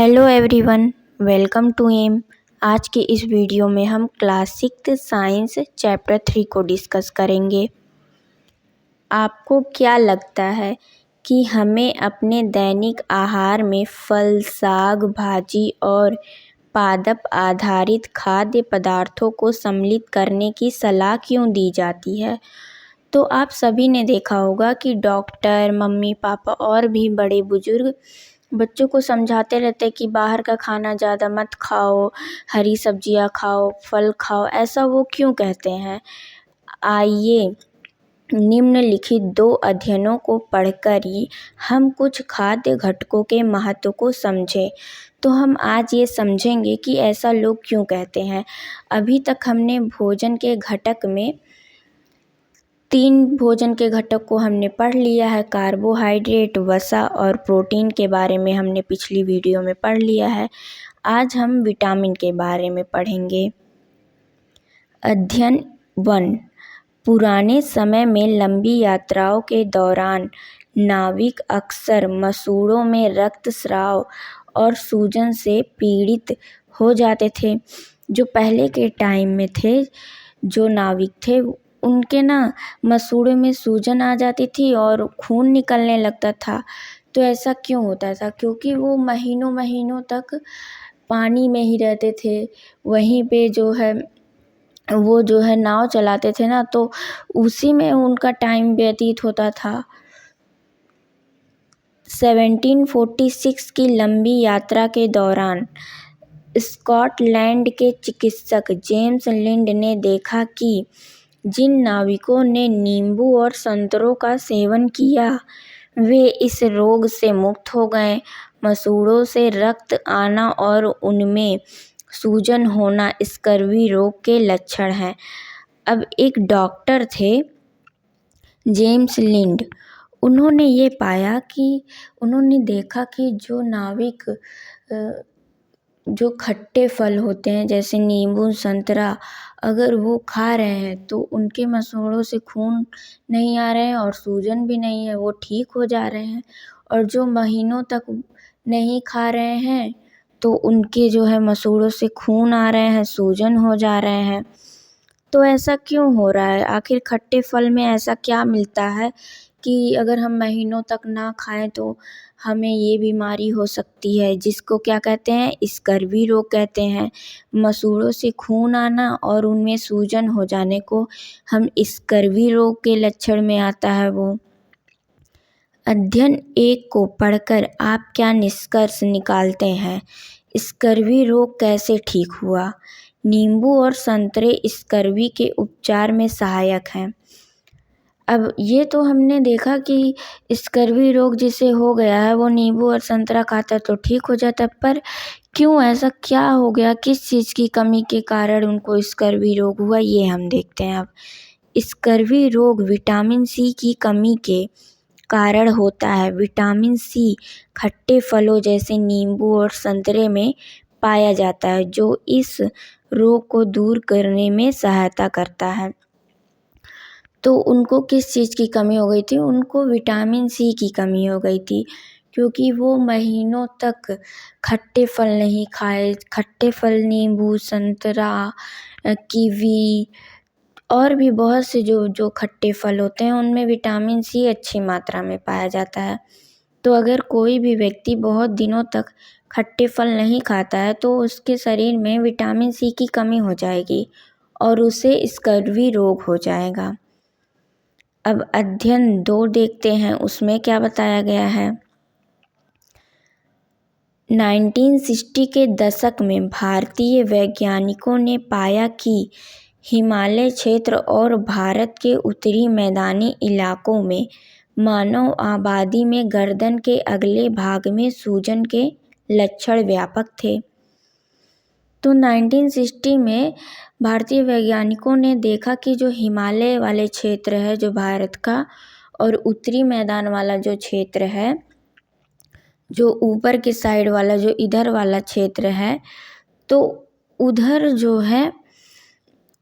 Hello everyone, welcome to M. आज के इस वीडियो में हम क्लास 6 साइंस चैप्टर 3 को डिस्कस करेंगे। आपको क्या लगता है कि हमें अपने दैनिक आहार में फल, साग, भाजी और पादप आधारित खाद्य पदार्थों को सम्मिलित करने की सलाह क्यों दी जाती है? तो आप सभी ने देखा होगा कि डॉक्टर, मम्मी पापा और भी बड़े बुजुर्ग बच्चों को समझाते रहते हैं कि बाहर का खाना ज़्यादा मत खाओ, हरी सब्जियां खाओ, फल खाओ। ऐसा वो क्यों कहते हैं? आइए निम्नलिखित 2 अध्ययनों को पढ़कर ही हम कुछ खाद्य घटकों के महत्व को समझें। तो हम आज ये समझेंगे कि ऐसा लोग क्यों कहते हैं। अभी तक हमने भोजन के घटक में 3 भोजन के घटक को हमने पढ़ लिया है। कार्बोहाइड्रेट, वसा और प्रोटीन के बारे में हमने पिछली वीडियो में पढ़ लिया है। आज हम विटामिन के बारे में पढ़ेंगे। अध्ययन 1। पुराने समय में लंबी यात्राओं के दौरान नाविक अक्सर मसूड़ों में रक्तस्राव और सूजन से पीड़ित हो जाते थे। जो पहले के टाइम में थे, जो नाविक थे, उनके मसूड़े में सूजन आ जाती थी और खून निकलने लगता था। तो ऐसा क्यों होता था? क्योंकि वो महीनों महीनों तक पानी में ही रहते थे। वहीं पे वो नाव चलाते थे तो उसी में उनका टाइम व्यतीत होता था। 1746 की लंबी यात्रा के दौरान स्कॉटलैंड के चिकित्सक जेम्स लिंड ने देखा कि जिन नाविकों ने नींबू और संतरों का सेवन किया वे इस रोग से मुक्त हो गए। मसूड़ों से रक्त आना और उनमें सूजन होना स्कर्वी रोग के लक्षण हैं। अब एक डॉक्टर थे जेम्स लिंड, उन्होंने देखा कि जो नाविक जो खट्टे फल होते हैं जैसे नींबू, संतरा, अगर वो खा रहे हैं तो उनके मसूड़ों से खून नहीं आ रहे हैं और सूजन भी नहीं है, वो ठीक हो जा रहे हैं। और जो महीनों तक नहीं खा रहे हैं तो उनके मसूड़ों से खून आ रहे हैं, सूजन हो जा रहे हैं। तो ऐसा क्यों हो रहा है? आखिर खट्टे फल में ऐसा क्या मिलता है कि अगर हम महीनों तक ना खाएं तो हमें ये बीमारी हो सकती है, जिसको क्या कहते हैं? स्कर्वी रोग कहते हैं। मसूड़ों से खून आना और उनमें सूजन हो जाने को हम स्कर्वी रोग के लक्षण में आता है वो। अध्ययन 1 को पढ़कर आप क्या निष्कर्ष निकालते हैं? स्कर्वी रोग कैसे ठीक हुआ? नींबू और संतरे स्कर्वी के उपचार में सहायक हैं। अब ये तो हमने देखा कि स्कर्वी रोग जिसे हो गया है वो नींबू और संतरा खाता तो ठीक हो जाता, पर क्यों ऐसा क्या हो गया? किस चीज़ की कमी के कारण उनको स्कर्वी रोग हुआ, ये हम देखते हैं अब। स्कर्वी रोग विटामिन सी की कमी के कारण होता है। विटामिन सी खट्टे फलों जैसे नींबू और संतरे में पाया जाता है, जो इस रोग को दूर करने में सहायता करता है। तो उनको किस चीज़ की कमी हो गई थी? उनको विटामिन सी की कमी हो गई थी, क्योंकि वो महीनों तक खट्टे फल नहीं खाए। खट्टे फल नींबू, संतरा, कीवी और भी बहुत से जो खट्टे फल होते हैं उनमें विटामिन सी अच्छी मात्रा में पाया जाता है। तो अगर कोई भी व्यक्ति बहुत दिनों तक खट्टे फल नहीं खाता है तो उसके शरीर में विटामिन सी की कमी हो जाएगी और उसे स्कर्वी रोग हो जाएगा। अब अध्ययन 2 देखते हैं, उसमें क्या बताया गया है। 1960 के दशक में भारतीय वैज्ञानिकों ने पाया कि हिमालय क्षेत्र और भारत के उत्तरी मैदानी इलाकों में मानव आबादी में गर्दन के अगले भाग में सूजन के लक्षण व्यापक थे। तो 1960 में भारतीय वैज्ञानिकों ने देखा कि जो हिमालय वाले क्षेत्र है जो भारत का, और उत्तरी मैदान वाला जो क्षेत्र है, जो ऊपर की साइड वाला जो इधर वाला क्षेत्र है, तो उधर जो है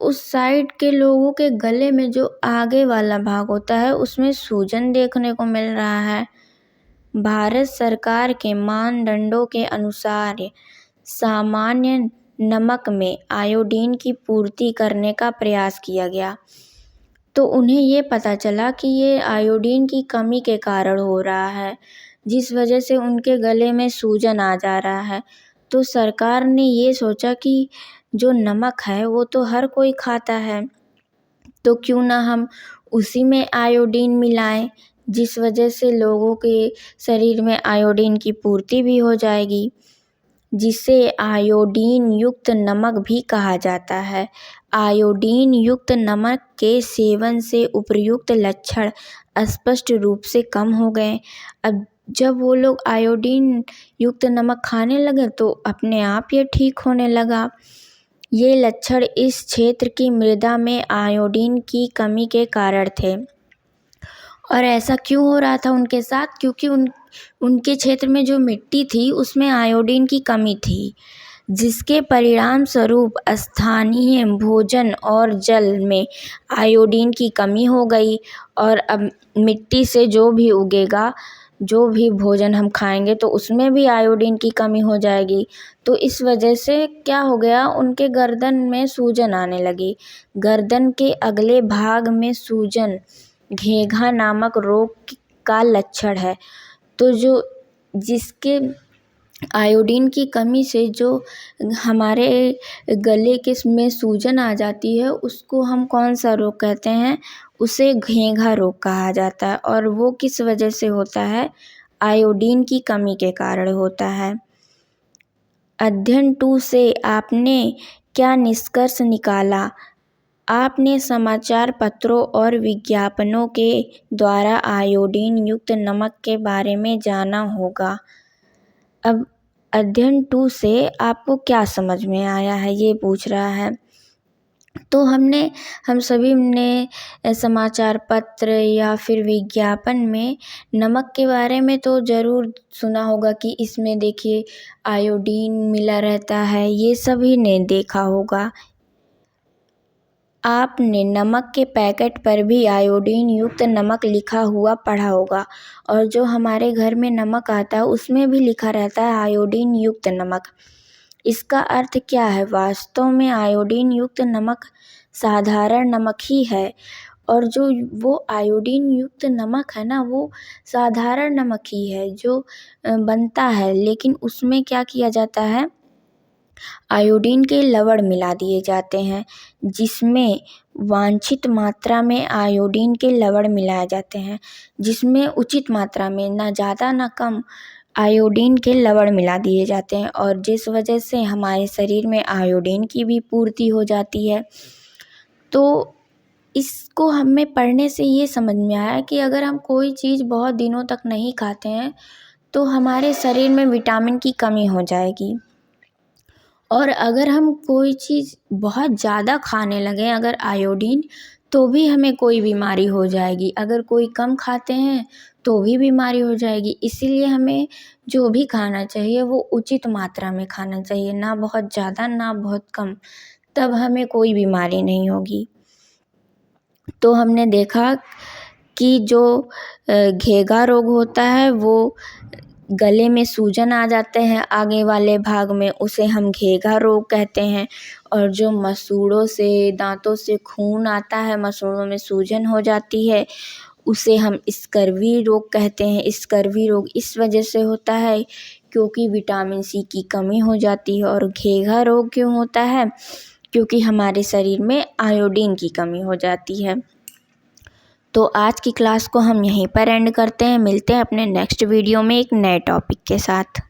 उस साइड के लोगों के गले में जो आगे वाला भाग होता है उसमें सूजन देखने को मिल रहा है। भारत सरकार के मानदंडों के अनुसार सामान्य नमक में आयोडीन की पूर्ति करने का प्रयास किया गया, तो उन्हें ये पता चला कि ये आयोडीन की कमी के कारण हो रहा है, जिस वजह से उनके गले में सूजन आ जा रहा है। तो सरकार ने ये सोचा कि जो नमक है वो तो हर कोई खाता है, तो क्यों ना हम उसी में आयोडीन मिलाएं, जिस वजह से लोगों के शरीर में आयोडीन की पूर्ति भी हो जाएगी, जिसे आयोडीन युक्त नमक भी कहा जाता है। आयोडीन युक्त नमक के सेवन से उपर्युक्त लक्षण स्पष्ट रूप से कम हो गए। अब जब वो लोग आयोडीन युक्त नमक खाने लगे तो अपने आप ये ठीक होने लगा। ये लक्षण इस क्षेत्र की मृदा में आयोडीन की कमी के कारण थे। और ऐसा क्यों हो रहा था उनके साथ? क्योंकि उनके क्षेत्र में जो मिट्टी थी उसमें आयोडीन की कमी थी, जिसके परिणाम स्वरूप स्थानीय भोजन और जल में आयोडीन की कमी हो गई। और अब मिट्टी से जो भी उगेगा, जो भी भोजन हम खाएंगे तो उसमें भी आयोडीन की कमी हो जाएगी। तो इस वजह से क्या हो गया, उनके गर्दन में सूजन आने लगी। गर्दन के अगले भाग में सूजन घेघा नामक रोग का लक्षण है। तो जिसके आयोडीन की कमी से जो हमारे गले के में सूजन आ जाती है, उसको हम कौन सा रोग कहते हैं? उसे घेघा रोग कहा जाता है। और वो किस वजह से होता है? आयोडीन की कमी के कारण होता है। अध्ययन 2 से आपने क्या निष्कर्ष निकाला? आपने समाचार पत्रों और विज्ञापनों के द्वारा आयोडीन युक्त नमक के बारे में जाना होगा। अब अध्ययन 2 से आपको क्या समझ में आया है, ये पूछ रहा है। तो हम सभी ने समाचार पत्र या फिर विज्ञापन में नमक के बारे में तो ज़रूर सुना होगा कि इसमें देखिए आयोडीन मिला रहता है, ये सभी ने देखा होगा। आपने नमक के पैकेट पर भी आयोडीन युक्त नमक लिखा हुआ पढ़ा होगा, और जो हमारे घर में नमक आता है उसमें भी लिखा रहता है आयोडीन युक्त नमक। इसका अर्थ क्या है? वास्तव में आयोडीन युक्त नमक साधारण नमक ही है, और जो वो आयोडीन युक्त नमक है ना, वो साधारण नमक ही है जो बनता है, लेकिन उसमें क्या किया जाता है, आयोडीन के लवण मिला दिए जाते हैं, जिसमें वांछित मात्रा में आयोडीन के लवण मिलाए जाते हैं, जिसमें उचित मात्रा में, ना ज़्यादा ना कम, आयोडीन के लवण मिला दिए जाते हैं, और जिस वजह से हमारे शरीर में आयोडीन की भी पूर्ति हो जाती है। तो इसको हमें पढ़ने से ये समझ में आया कि अगर हम कोई चीज़ बहुत दिनों तक नहीं खाते हैं तो हमारे शरीर में विटामिन की कमी हो जाएगी। और अगर हम कोई चीज़ बहुत ज़्यादा खाने लगें अगर आयोडीन, तो भी हमें कोई बीमारी हो जाएगी। अगर कोई कम खाते हैं तो भी बीमारी हो जाएगी। इसीलिए हमें जो भी खाना चाहिए वो उचित मात्रा में खाना चाहिए, ना बहुत ज़्यादा ना बहुत कम, तब हमें कोई बीमारी नहीं होगी। तो हमने देखा कि जो घेघा रोग होता है वो गले में सूजन आ जाते हैं आगे वाले भाग में, उसे हम घेघा रोग कहते हैं। और जो मसूड़ों से, दांतों से खून आता है, मसूड़ों में सूजन हो जाती है, उसे हम स्कर्वी रोग कहते हैं। स्कर्वी रोग इस वजह से होता है क्योंकि विटामिन सी की कमी हो जाती है। और घेघा रोग क्यों होता है? क्योंकि हमारे शरीर में आयोडीन की कमी हो जाती है। तो आज की क्लास को हम यहीं पर एंड करते हैं। मिलते हैं अपने नेक्स्ट वीडियो में एक नए टॉपिक के साथ।